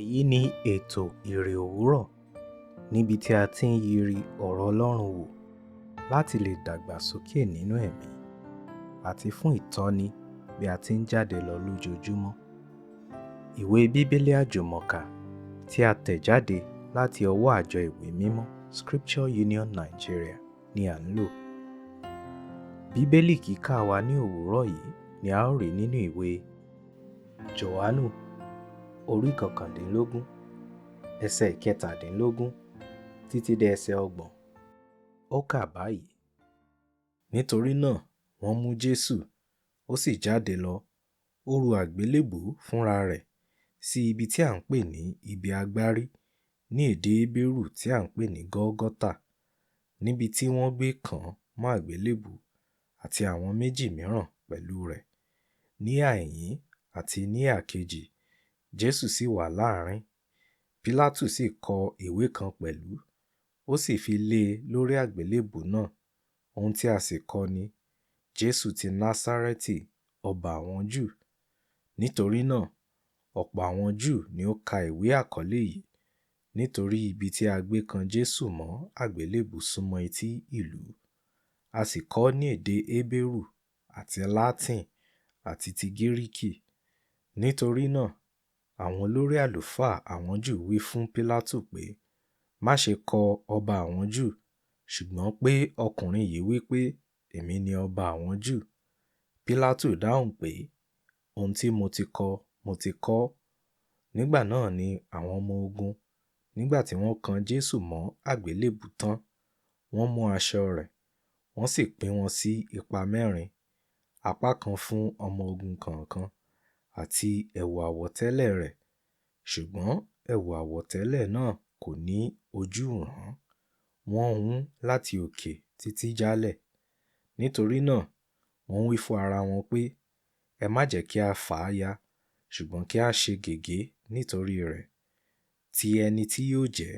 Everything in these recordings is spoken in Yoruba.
Èyí ni ètò Iri Òwúrọ̀, níbi tí a ti ń yiri ọ̀rọ̀ Ọlọ́run wò láti lè dàgbàsókè nínú ẹ̀mí àti fún ìtọ́ni bí a ti ń jáde lọ lójoojúmọ́. Ìwé Bíbélì Àjùmọ tí a tẹ̀ jáde láti ọwọ́ àjọ ìwé mímọ́ Scripture Union Nigeria ni à ń lò. Bíbélì kíkà wa ní òwúrọ̀ yìí ni a ó rí nínú ìwé Jòhánù orí 19 ẹsẹ̀ 17 títí dé ẹsẹ̀ 30. Ó kà báyìí: nítorí náà wọ́n mú Jesu, ó sì jáde lọ, ó ru àgbélèbú fúnra rẹ̀ sí ibi tí à ń pè ní ibi agbárí, ní èdè Hébérù tí à ń pè ní Gọ́gọ́tà, níbi tí wọ́n gbé kàn án mọ́ àgbélèbú, àti àwọn méjì mìíràn pẹ̀lú rẹ̀. Ní ìhà ìhín àti ní ìhà kejì Jesu sì wà láàrín. Pílátù sì kọ ìwé kan pẹ̀lú, ó sì fi lé e lórí àgbélèbú náà. Ohun tí a sì kọ ni: Jesu ti Násárẹ́tì, ọba àwọn Júù. Nítorí náà ọ̀pọ̀ àwọn Júù ni ó ka ìwé àkọlé yìí, nítorí ibi tí a gbé kan Jesu mọ́ àgbélèbú súnmọ́ etí ìlú. A sì kọ ọ́ ní èdè Hébérù àti Látìn àti ti Gíríkì. Nítorí náà àwọn olórí àlùfáà àwọn Júù wí fún Pílátù pé, má ṣe kọ ọba àwọn Júù, ṣùgbọ́n pé ọkùnrin yìí wí pé, èmi ni ọba àwọn Júù. Pílátù dáhùn pé, ohun tí mo ti kọ, mo ti kọ ọ́. Nígbà náà ni àwọn ọmọ ogun, nígbà tí wọ́n kan Jesu mọ́ àgbélèbú tán, wọ́n mú aṣọ rẹ̀, wọ́n sì pín wọn sí ipa mẹ́rin, apá kan fún ọmọ ogun kọ̀ọ̀kan, àti ẹ̀wù àwọ̀tẹ́lẹ̀ rẹ̀. Ṣùgbọ́n ẹ̀wù àwọ̀tẹ́lẹ̀ náà kò ní ojúùrán, wọ́n hun láti òkè títí jálẹ̀. Nítorí náà wọ́n wí fún ara wọn pé, ẹ má jẹ́ kí a fà á ya, ṣùgbọ́n kí a ṣe gègé nítorí rẹ̀, ti ẹni tí yóò jẹ́,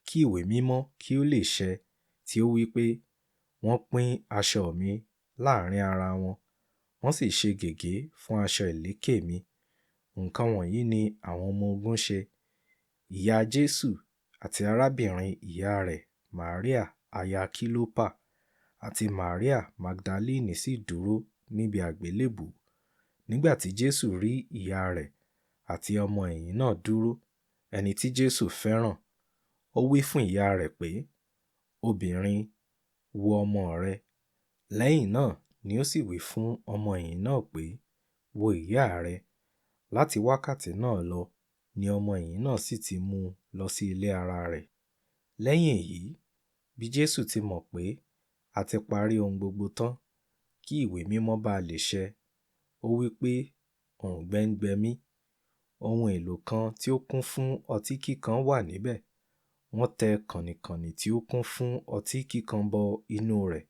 kí ìwé mímọ́ kí ó lè ṣẹ, tí ó wí pé, wọ́n pín aṣọ mi láàrín ara wọn, wọ́n sì ṣe gègé fún aṣọ ìlékè mi. Nǹkan wọ̀nyí ni àwọn ọmọ ogun ṣe. Ìyá Jesu àti arábìnrin ìyá rẹ̀ Màríà aya Kílópà àti Màríà Magdalene sì dúró níbi àgbélèbú. Nígbà tí Jesu rí ìyá rẹ̀ àti ọmọ ẹ̀yìn náà dúró, ẹni tí Jesu fẹ́ràn, ó wí fún ìyá rẹ̀ pé, obìnrin, wo ọmọ rẹ. Lẹ́yìn náà ni ó sì wí fún ọmọ ẹ̀yìn náà pé, wo ìyá rẹ. Láti wákàtí náà lọ ni ọmọ ẹ̀yìn náà sì ti mú un lọ sí ilé ara rẹ̀. Lẹ́yìn èyí, bí Jesu ti mọ̀ pé a ti parí ohun gbogbo tán, kí ìwé mímọ́ bá lè ṣẹ, ó wí pé, òǹgbẹ ń gbẹ mí. Ohun èlò kan tí ó kún fún ọtí kíkan wà níbẹ̀. Wọ́n tẹ kànnìkànnì tí ó kún fún ọtí kíkan bọ inú rẹ̀,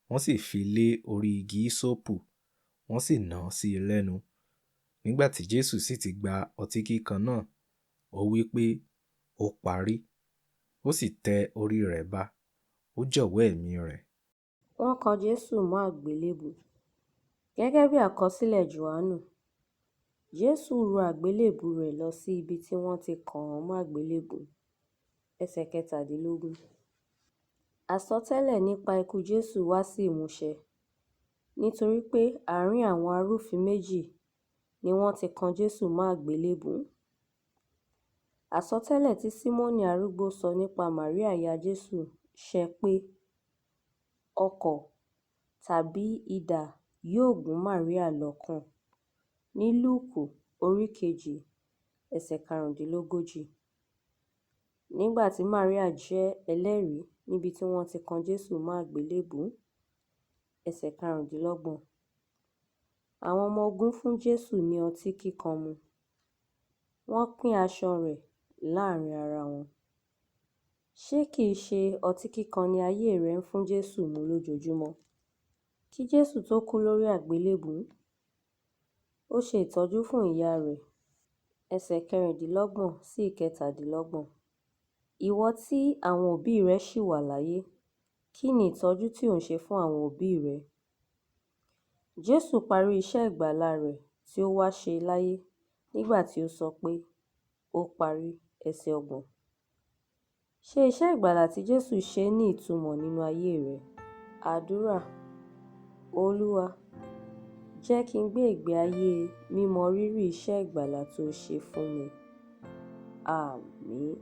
wọ́n sì fi lé orí igi ísópù, wọ́n sì nà án sí i lẹ́nu. Nígbà tí Jesu sì ti gba ọtí kíkan náà, ó wí pé, ó parí. Ó sì tẹ orí rẹ̀ ba, ó jọ̀wọ́ ẹ̀mí rẹ̀. Wọ́n kan Jesu mọ́ àgbélébù. Gẹ́gẹ́ bí àkọsílẹ̀ Jòhánù, Jesu ru àgbélébù rẹ̀ lọ sí ibi tí wọ́n ti kàn án mọ́ àgbélébù. Ẹsẹ̀ 17. Àsọtẹ́lẹ̀ nípa ikú Jesu wá sí ìmúṣẹ, nítorí pé àárín àwọn arúfin méjì ni wọ́n ti kan Jesu mọ́ àgbélébù. Àsọtẹ́lẹ̀ tí Símónì arúgbó sọ nípa Màríà ìyá Jesu ṣẹ pé, ọ̀kọ̀ tàbí idà yóò gún Màríà lọ́kàn, ní Lúùkù orí 2 ẹsẹ̀ 45. Nígbà tí Màríà jẹ́ ẹlẹ́rìí níbi tí wọ́n ti kan Jesu mọ́ àgbélébù. Ẹsẹ̀ 26. Àwọn ọmọ ogun fún Jesu ní ọtí kíkan mu, wọ́n pín aṣọ rẹ̀ láàrin ara wọn. Ṣé kìí ṣe ọtí kíkan ni ayé rẹ ń fún Jesu mu lójoojúmọ́? Kí Jesu tó kú lórí àgbélébù, ó ṣe ìtọ́jú fún ìyá rẹ̀. Ẹsẹ̀ 26 sí 27. Ìwọ tí àwọn òbí rẹ ṣì wà láyé, kí ni ìtọ́jú tí ò ń ṣe fún àwọn òbí rẹ? Jesu parí iṣẹ́ ìgbàlà rẹ̀ tí ó wá ṣe láyé nígbà tí ó sọ pé, ó parí. Ẹsẹ̀ 30. Ṣé iṣẹ́ ìgbàlà tí Jésù ṣe ní ìtumọ̀ nínú ayé rẹ? Àdúrà. Olúwa, jẹ́ kí n gbé ìgbé ayé mímọ rírì iṣẹ́ ìgbàlà tó ṣe fún mi. Àmín.